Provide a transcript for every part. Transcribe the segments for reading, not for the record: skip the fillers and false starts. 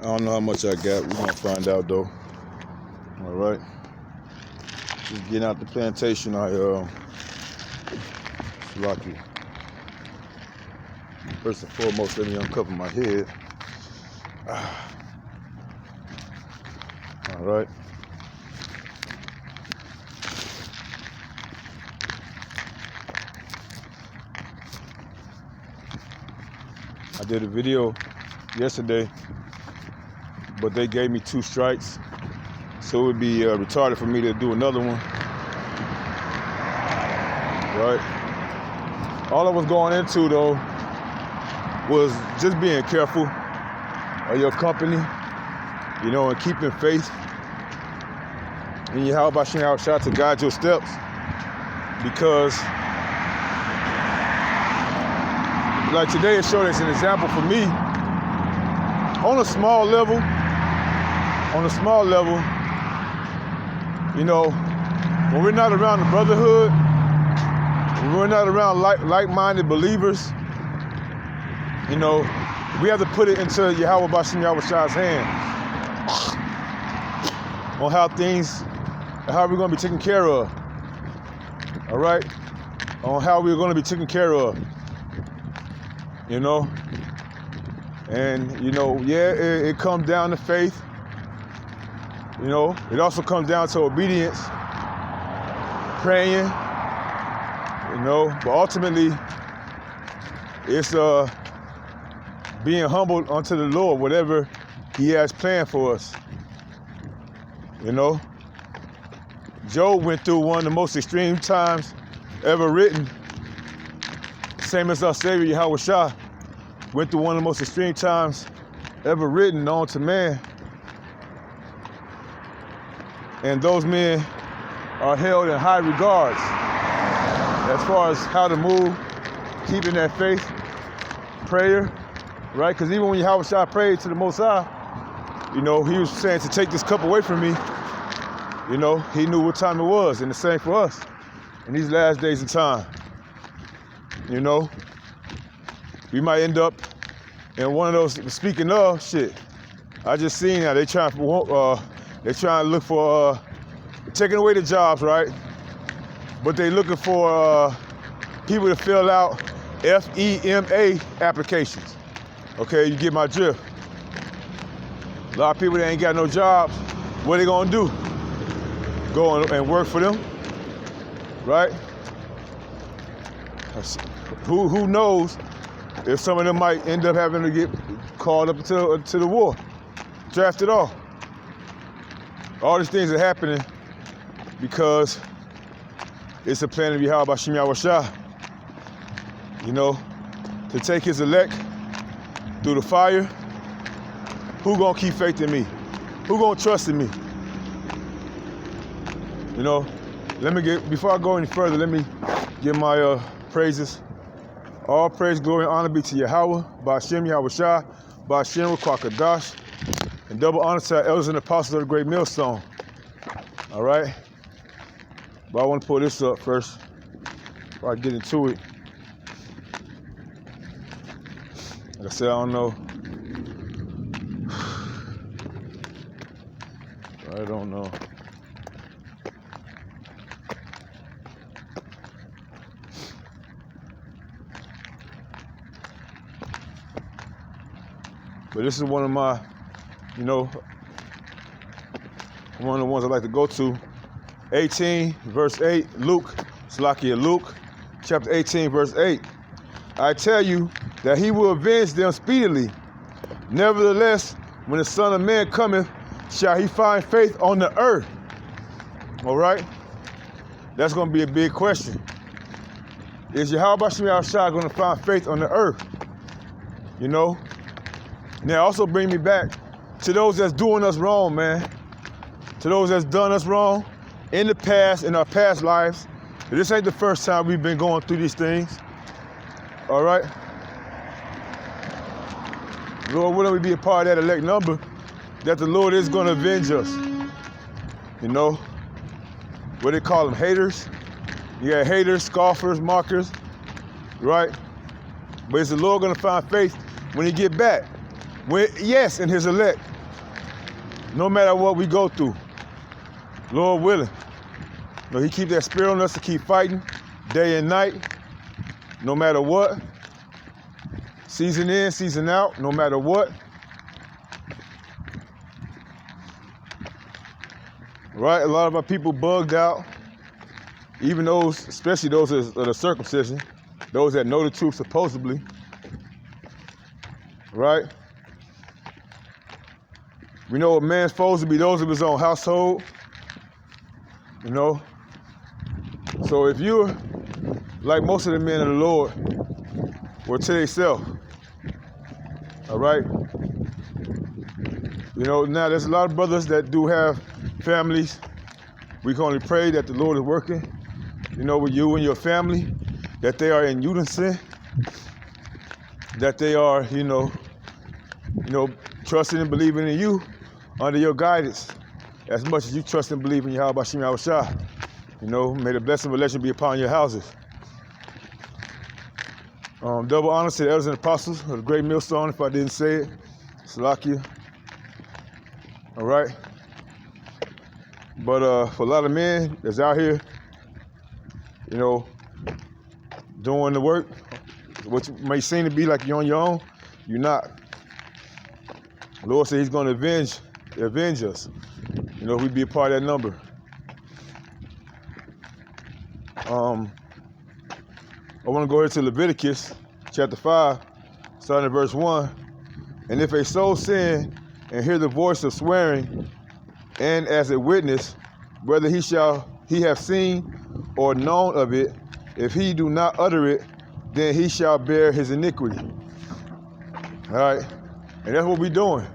I don't know how much I got. We're gonna find out though. All right. Just getting out the plantation. Lucky. First and foremost, let me uncover my head. All right. I did a video yesterday, but they gave me 2 strikes, so it would be retarded for me to do another one. Right? All I was going into though was just being careful of your company, you know, and keeping faith in Yahawahsi to guide your steps, because like today it showed as an example for me on a small level, you know, when we're not around the brotherhood, when we're not around like-minded believers, you know, we have to put it into Yahawahsi's hand on how we're going to be taken care of, all right? On how we're going to be taken care of, you know? And, you know, yeah, it comes down to faith, you know? It also comes down to obedience, praying, you know? But ultimately, it's being humbled unto the Lord, whatever He has planned for us. You know, Job went through one of the most extreme times ever written. Same as our Savior Yahawahsi went through one of the most extreme times ever written known to man. And those men are held in high regards as far as how to move, keeping that faith, prayer, right? Because even when Yahawahsi prayed to the Most High, you know, He was saying to take this cup away from me. You know, He knew what time it was, and the same for us in these last days of time. You know, we might end up in one of those. Speaking of shit, I just seen how they trying to look for taking away the jobs, right? But they looking for people to fill out FEMA applications. Okay, you get my drift. A lot of people that ain't got no jobs, what they gonna do? Go and work for them, right? Who knows if some of them might end up having to get called up to the war, drafted off. All these things are happening because it's a plan of Yahawahsi, you know, to take His elect through the fire. Who gonna keep faith in me? Who gonna trust in me? You know, before I go any further, let me give my praises. All praise, glory, and honor be to Yahweh, Ba'ashem Yahawahsi, Ba'ashem Kwakadash, and double honor to our elders and apostles of the great millstone. All right? But I want to pull this up first before I get into it. Like I said, I don't know. I don't know. But this is one of my, you know, one of the ones I like to go to. 18, verse 8, Luke, chapter 18, verse 8. I tell you that He will avenge them speedily. Nevertheless, when the Son of Man cometh, shall He find faith on the earth? All right? That's going to be a big question. Is Yahawahsi going to find faith on the earth? You know? Now, also bring me back to those that's doing us wrong, man. To those that's done us wrong in the past, in our past lives. This ain't the first time we've been going through these things. All right? Lord, wouldn't we be a part of that elect number that the Lord is going to avenge us? You know? What they call them, haters? You got haters, scoffers, mockers, right? But is the Lord going to find faith when He get back? Yes, in his elect. No matter what we go through, Lord willing. He keep that spirit on us to keep fighting day and night, no matter what. Season in, season out, no matter what. Right? A lot of our people bugged out, even those, especially those of the circumcision, those that know the truth supposedly. Right? We know a man's foes to be those of his own household. So if you're like most of the men of the Lord, were to themselves, all right? Now there's a lot of brothers that do have families. We can only pray that the Lord is working, with you and your family, that they are in unison, that they are, trusting and believing in you under your guidance, as much as you trust and believe in Yahawahsi. May the blessing of election be upon your houses. Double honor to the elders and apostles of the great millstone, if I didn't say it. Salakia. All right. But for a lot of men that's out here, doing the work, what may seem to be like you're on your own, you're not. The Lord said he's going to avenge us. We be a part of that number. I want to go here to Leviticus chapter 5, starting at verse 1. And if a soul sin and hear the voice of swearing, and as a witness, whether he have seen or known of it, if he do not utter it, then he shall bear his iniquity. All right, and that's what we're doing.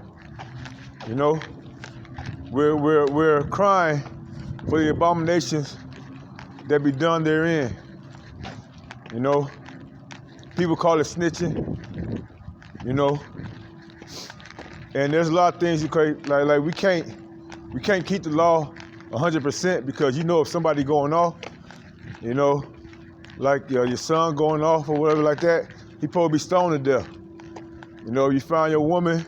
We're crying for the abominations that be done therein. People call it snitching. And there's a lot of things you can like we can't keep the law 100% because if somebody going off, like your son going off or whatever like that, he probably be stoned to death. You find your woman,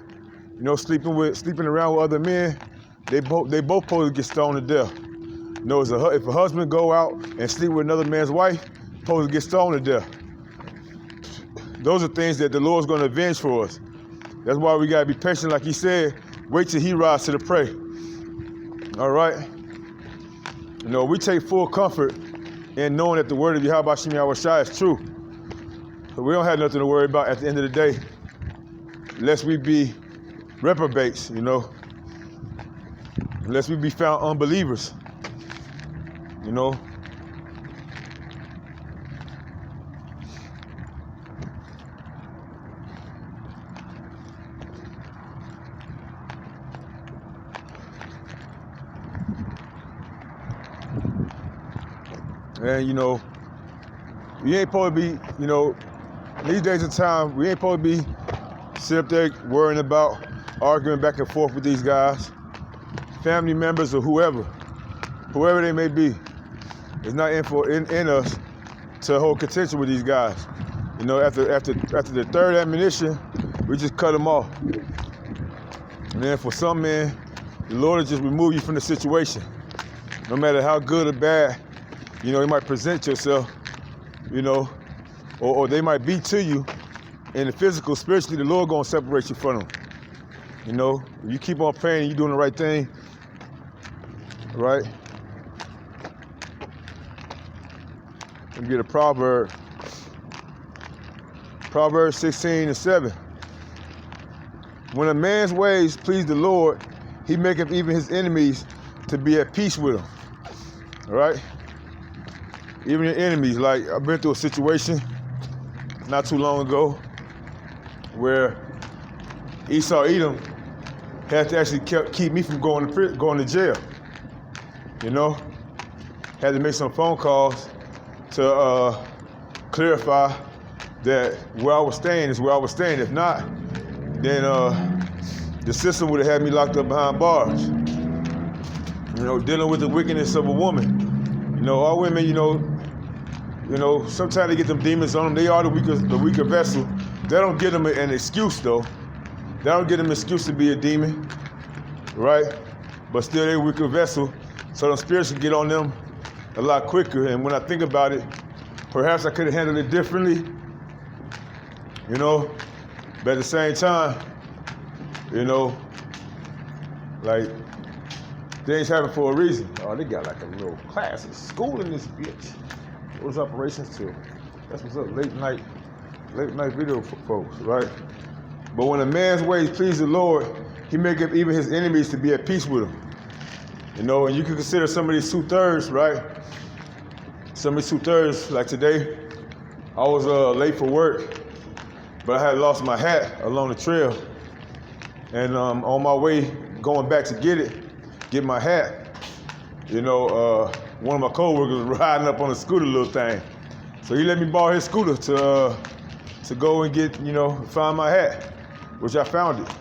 sleeping around with other men, they both supposed to get stoned to death. If a husband go out and sleep with another man's wife, supposed to get stoned to death. Those are things that the Lord's going to avenge for us. That's why we got to be patient, like he said. Wait till he rises to the prey. All right? We take full comfort in knowing that the word of Yahawahsi is true. So we don't have nothing to worry about at the end of the day, lest we be reprobates, unless we be found unbelievers, And we ain't supposed to be, these days of time, we ain't supposed to be sitting up there worrying about arguing back and forth with these guys, family members or whoever they may be. It's not in us to hold contention with these guys. After the third admonition, we just cut them off. And then for some men, the Lord will just remove you from the situation. No matter how good or bad, you might present yourself, or they might be to you in the physical, spiritually, the Lord gonna separate you from them. If you keep on praying and you're doing the right thing, right? Let me get a proverb. Proverbs 16:7. When a man's ways please the Lord, he maketh even his enemies to be at peace with him. All right? Even your enemies. Like, I've been through a situation not too long ago where Esau Edom had to actually keep me from going to jail. Had to make some phone calls to clarify that where I was staying is where I was staying. If not, then the system would have had me locked up behind bars. Dealing with the wickedness of a woman. All women, sometimes they get them demons on them. They are the weaker vessel. That don't give them an excuse, though. That don't get them excuse to be a demon, right? But still they're a weaker vessel, so the spirits can get on them a lot quicker. And when I think about it, perhaps I could have handled it differently, you know, but at the same time, you know, like, things happen for a reason. Oh, they got like a little class at school in this bitch. What was operations too? That's what's up, late night video for folks, right? But when a man's ways please the Lord, he make up even his enemies to be at peace with him. You know, and you can consider some of these 2/3, right? Some of these 2/3, like today, I was late for work, but I had lost my hat along the trail. And on my way going back to get my hat, you know, one of my coworkers was riding up on a scooter little thing. So he let me borrow his scooter to go and get, you know, find my hat, which I found it.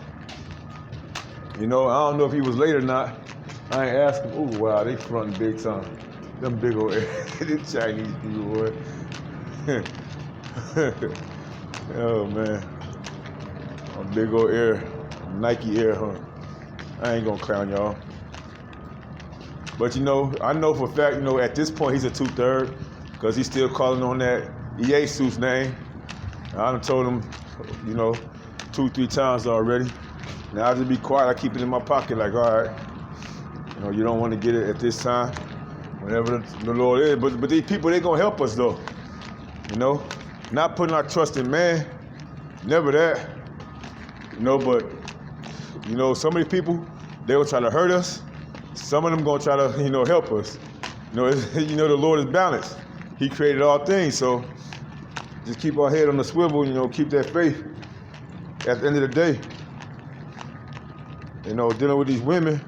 You know, I don't know if he was late or not. I ain't asked him. Ooh, wow, they fronting big time. Them big old them Chinese people, boy. Oh, man. A big old Nike Air, huh? I ain't gonna clown y'all. But, you know, I know for a fact, you know, at this point, he's a 2/3 because he's still calling on that Iesu's name. I done told him, you know, 2-3 times already. Now I just be quiet. I keep it in my pocket like, all right, you know, you don't want to get it at this time, whenever the Lord is. But these people, they gonna help us though. You know, not putting our trust in man, never that. You know, but, you know, some of these people, they will try to hurt us. Some of them gonna try to, you know, help us. You know, you know, the Lord is balanced. He created all things, so just keep our head on the swivel, you know, keep that faith. At the end of the day, you know, dealing with these women,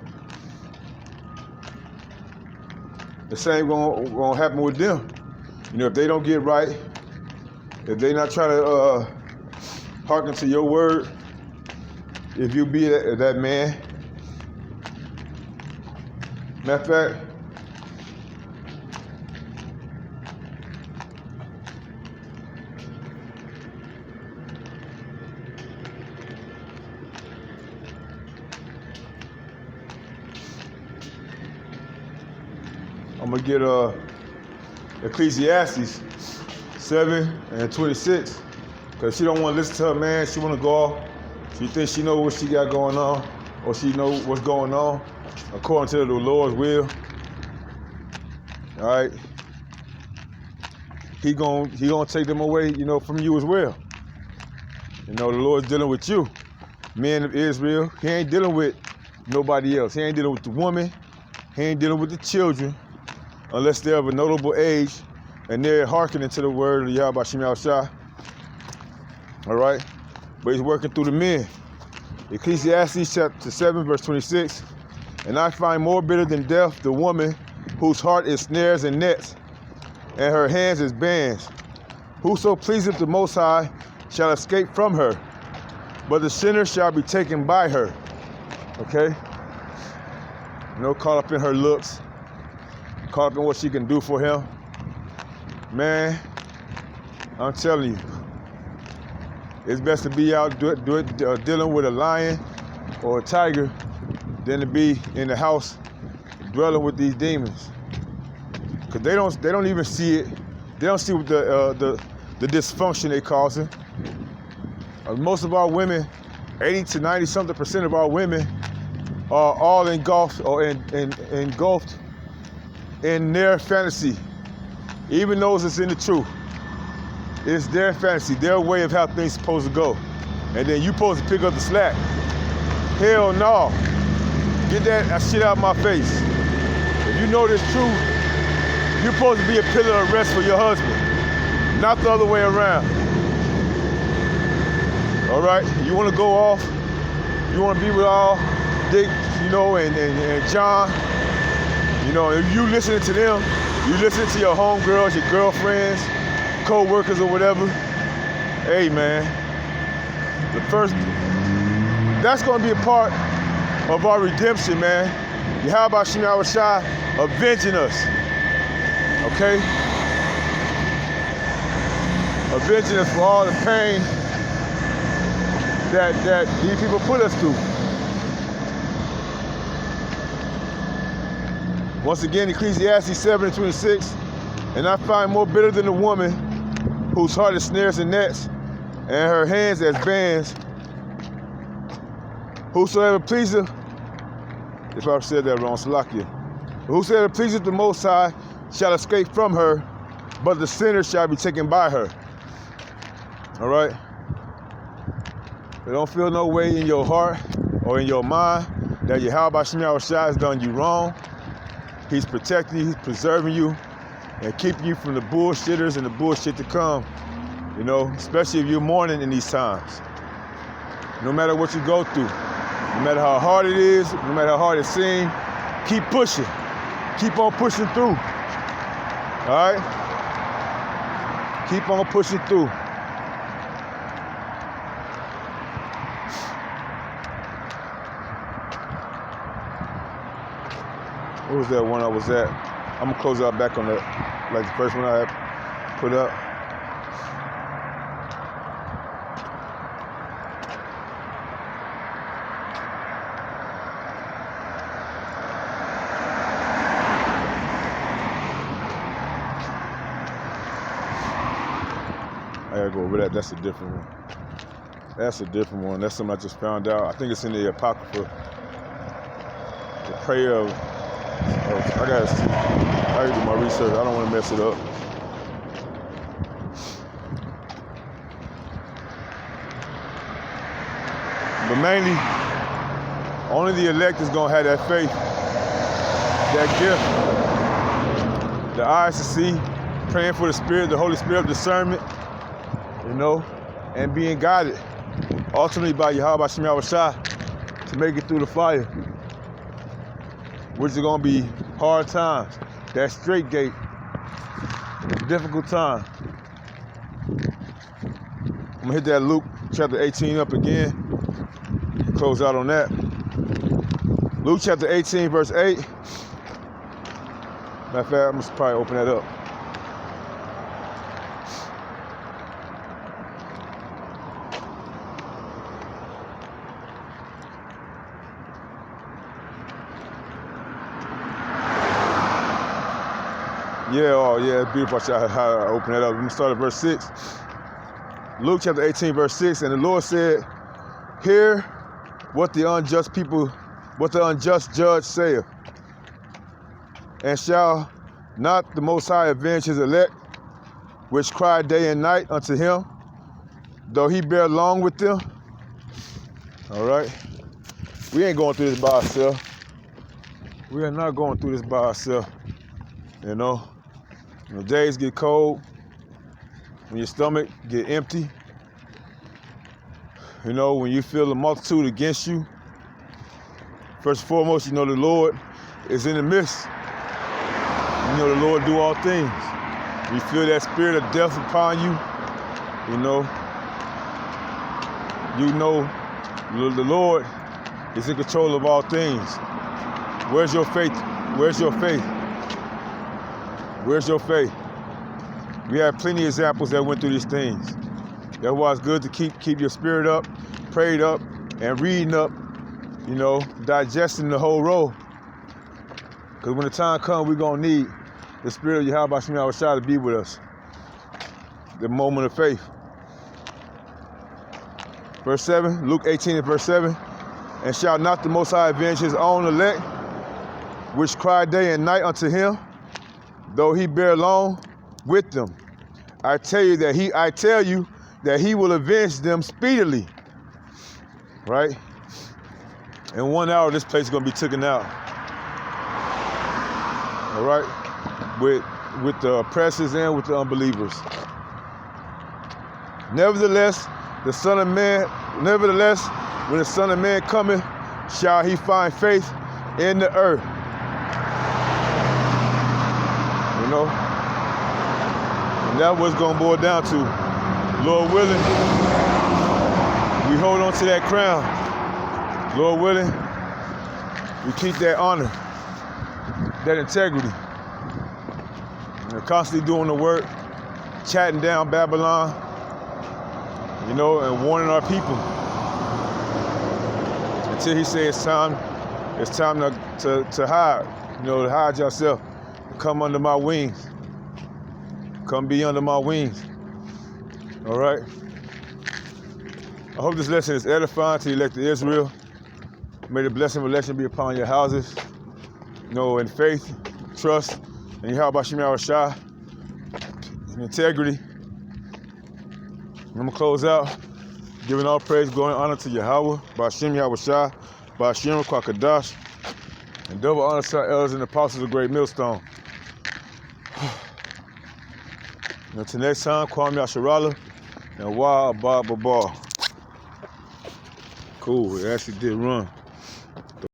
the same gonna happen with them. You know, if they don't get right, if they not trying to hearken to your word, if you be that man. Matter of fact, I'm gonna get Ecclesiastes 7:26, because she don't want to listen to her man. She want to go off. She thinks she know what she got going on, or she know what's going on according to the Lord's will. All right, he gonna take them away, you know, from you as well. You know, the Lord's dealing with you, men of Israel. He ain't dealing with nobody else. He ain't dealing with the woman. He ain't dealing with the children, unless they're of a notable age and they're hearkening to the word of Yahawahsi. All right? But he's working through the men. Ecclesiastes chapter 7, verse 26. And I find more bitter than death the woman whose heart is snares and nets, and her hands is bands. Whoso pleaseth the Most High shall escape from her, but the sinner shall be taken by her. Okay? No caught up in her looks, caught up in what she can do for him. Man, I'm telling you, it's best to be out dealing with a lion or a tiger than to be in the house dwelling with these demons. Because they don't even see it. They don't see what the dysfunction they causing. Most of our women, 80 to 90 something percent of our women are all engulfed or engulfed in their fantasy. Even those that's in the truth. It's their fantasy, their way of how things supposed to go. And then you supposed to pick up the slack. Hell no. Get that shit out of my face. If you know this truth, you're supposed to be a pillar of rest for your husband, not the other way around. All right? You want to go off, you want to be with all Dick, you know, and John, you know, if you listening to them, you listening to your homegirls, your girlfriends, co-workers or whatever, hey man, that's going to be a part of our redemption, man. Yahawahsi avenging us, okay? Avenging us for all the pain that these people put us through. Once again, Ecclesiastes 7:26, and I find more bitter than the woman whose heart is snares and nets, and her hands as bands. Whosoever pleaseth, if I said that wrong, Salakia. Whosoever pleaseth the Most High shall escape from her, but the sinner shall be taken by her. All right? But don't feel no way in your heart or in your mind that Yahawahsi has done you wrong. He's protecting you, he's preserving you, and keeping you from the bullshitters and the bullshit to come. You know, especially if you're mourning in these times. No matter what you go through, no matter how hard it is, no matter how hard it seems, keep pushing. Keep on pushing through. All right? Keep on pushing through. What was that one I was at? I'm gonna close out back on that, like the first one I had put up. I gotta go over that. That's a different one. That's a different one. That's something I just found out. I think it's in the Apocrypha. The prayer of I gotta see. I gotta do my research. I don't want to mess it up. But mainly, only the elect is gonna have that faith, that gift, the eyes to see, praying for the Spirit, the Holy Spirit of discernment, you know, and being guided ultimately by Yahawahsi to make it through the fire. Which is gonna be hard times. That straight gate, difficult time. I'm gonna hit that Luke chapter 18 up again. Close out on that. Luke chapter 18, verse 8. Matter of fact, I'm gonna probably open that up. Yeah, oh yeah, it's beautiful how I open that up. Let me start at verse 6. Luke chapter 18, verse 6, and the Lord said, hear what the unjust judge saith, and shall not the Most High avenge his elect, which cry day and night unto him, though he bear long with them? All right, we ain't going through this by ourselves. We are not going through this by ourselves, you know. When the days get cold, when your stomach get empty, you know, when you feel the multitude against you, first and foremost, you know the Lord is in the midst. You know the Lord do all things. You feel that spirit of death upon you, you know the Lord is in control of all things. Where's your faith? Where's your faith? Where's your faith? We have plenty of examples that went through these things. That's why it's good to keep your spirit up, prayed up, and reading up, you know, digesting the whole roll. Because when the time comes, we're going to need the Spirit of Yahawahsi to be with us. The moment of faith. Verse 7, Luke 18 and verse 7, and shall not the Most High avenge his own elect, which cry day and night unto him, though he bear long with them? I tell you that he will avenge them speedily. Right? In 1 hour, this place is going to be taken out. All right? With the oppressors and with the unbelievers. Nevertheless, when the Son of Man cometh, shall he find faith in the earth. You know? And that's what's going to boil down to. Lord willing, we hold on to that crown. Lord willing, we keep that honor, that integrity. We're constantly doing the work, chatting down Babylon, you know, and warning our people. until he says it's time to hide, to hide yourself. Come under my wings. Come be under my wings. All right? I hope this lesson is edifying to the elect of Israel. May the blessing of election be upon your houses. In faith, trust, and Yahawahsi, and integrity. I'm going to close out giving all praise, glory, and honor to Yahweh, Ba'ashem Yahawahsi, Ba'ashem Kwakadash, and double honor to our elders and apostles of Great Millstone. Until next time, Kwame Asharala and Wa Abba Baba. Cool, it actually did run.